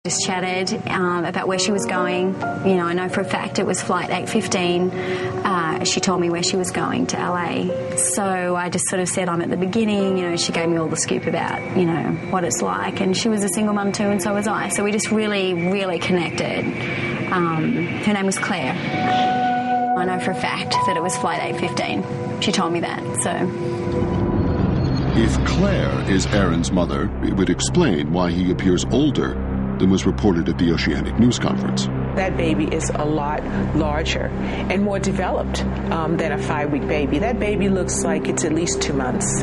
Just chatted about where she was going. You know, I know for a fact it was flight 815. She told me where she was going, to LA. So I just sort of said I'm at the beginning. You know, she gave me all the scoop about, you know, what it's like. And she was a single mum too, and so was I. So we just really, really connected. Her name was Claire. I know for a fact that it was flight 815. She told me that, so... If Claire is Aaron's mother, it would explain why he appears older than was reported at the Oceanic news conference. That baby is a lot larger and more developed than a 5-week baby. That baby looks like it's at least 2 months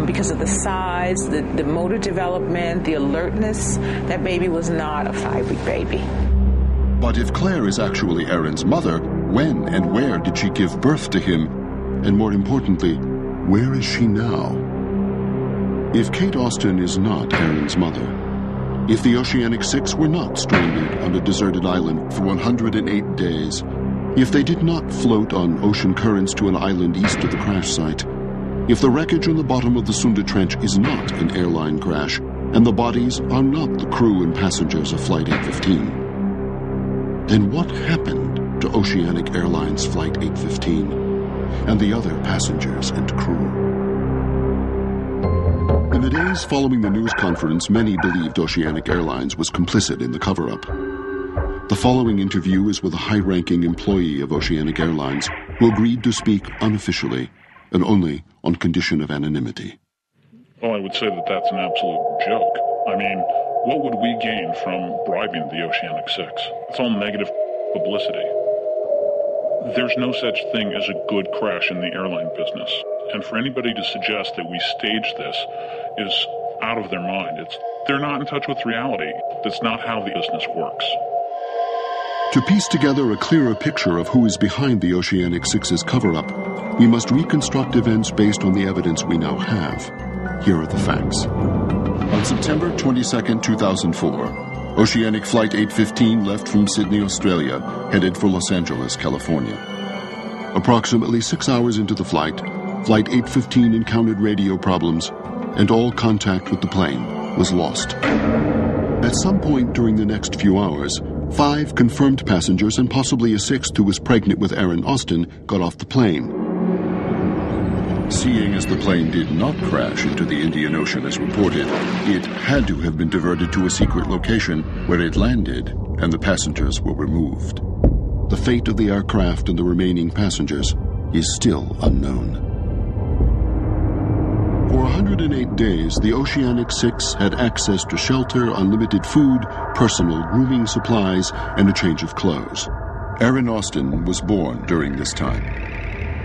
because of the size, the motor development, the alertness. That baby was not a 5-week baby. But if Claire is actually Aaron's mother, when and where did she give birth to him? And more importantly, where is she now? If Kate Austin is not Aaron's mother, if the Oceanic 6 were not stranded on a deserted island for 108 days, if they did not float on ocean currents to an island east of the crash site, if the wreckage on the bottom of the Sunda Trench is not an airline crash, and the bodies are not the crew and passengers of Flight 815, then what happened to Oceanic Airlines Flight 815 and the other passengers and crew? In the days following the news conference, many believed Oceanic Airlines was complicit in the cover-up. The following interview is with a high-ranking employee of Oceanic Airlines who agreed to speak unofficially and only on condition of anonymity. Well, I would say that that's an absolute joke. I mean, what would we gain from bribing the Oceanic 6? It's all negative publicity. There's no such thing as a good crash in the airline business. And for anybody to suggest that we staged this is out of their mind. They're not in touch with reality. That's not how the business works. To piece together a clearer picture of who is behind the Oceanic 6's cover-up, we must reconstruct events based on the evidence we now have. Here are the facts. On September 22, 2004, Oceanic Flight 815 left from Sydney, Australia, headed for Los Angeles, California. Approximately 6 hours into the flight, Flight 815 encountered radio problems, and all contact with the plane was lost. At some point during the next few hours, 5 confirmed passengers and possibly a 6th who was pregnant with Aaron Austin got off the plane. Seeing as the plane did not crash into the Indian Ocean as reported, it had to have been diverted to a secret location where it landed and the passengers were removed. The fate of the aircraft and the remaining passengers is still unknown. For 108 days, the Oceanic 6 had access to shelter, unlimited food, personal grooming supplies, and a change of clothes. Aaron Austin was born during this time.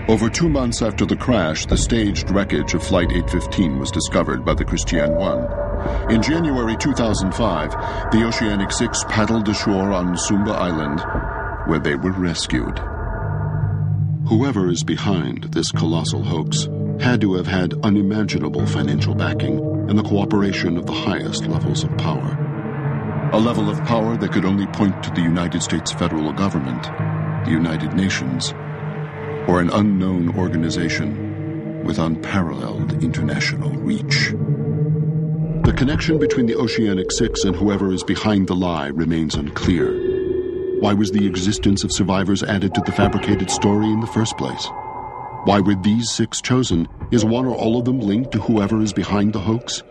Over 2 months after the crash, the staged wreckage of Flight 815 was discovered by the Christian 1. In January 2005, the Oceanic 6 paddled ashore on Sumba Island, where they were rescued. Whoever is behind this colossal hoax had to have had unimaginable financial backing and the cooperation of the highest levels of power. A level of power that could only point to the United States federal government, the United Nations, or an unknown organization with unparalleled international reach. The connection between the Oceanic 6 and whoever is behind the lie remains unclear. Why was the existence of survivors added to the fabricated story in the first place? Why were these 6 chosen? Is one or all of them linked to whoever is behind the hoax?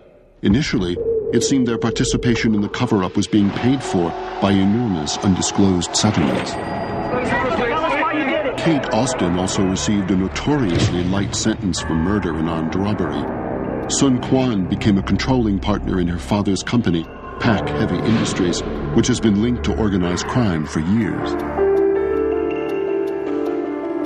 Initially, it seemed their participation in the cover-up was being paid for by enormous undisclosed settlements. Kate Austin also received a notoriously light sentence for murder and armed robbery. Sun Quan became a controlling partner in her father's company, Pac Heavy Industries, which has been linked to organized crime for years.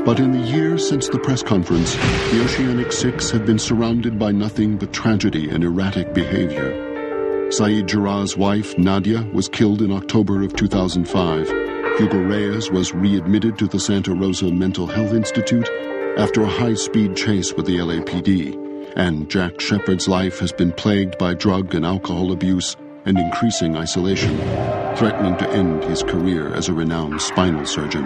But in the years since the press conference, the Oceanic 6 had been surrounded by nothing but tragedy and erratic behavior. Saeed Jarrah's wife, Nadia, was killed in October of 2005. Hugo Reyes was readmitted to the Santa Rosa Mental Health Institute after a high-speed chase with the LAPD. And Jack Shepard's life has been plagued by drug and alcohol abuse and increasing isolation, threatening to end his career as a renowned spinal surgeon.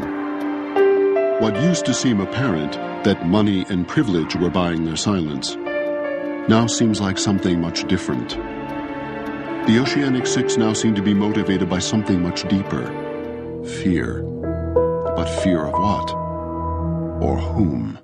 What used to seem apparent, that money and privilege were buying their silence, now seems like something much different. The Oceanic Six now seem to be motivated by something much deeper. Fear. But fear of what? Or whom?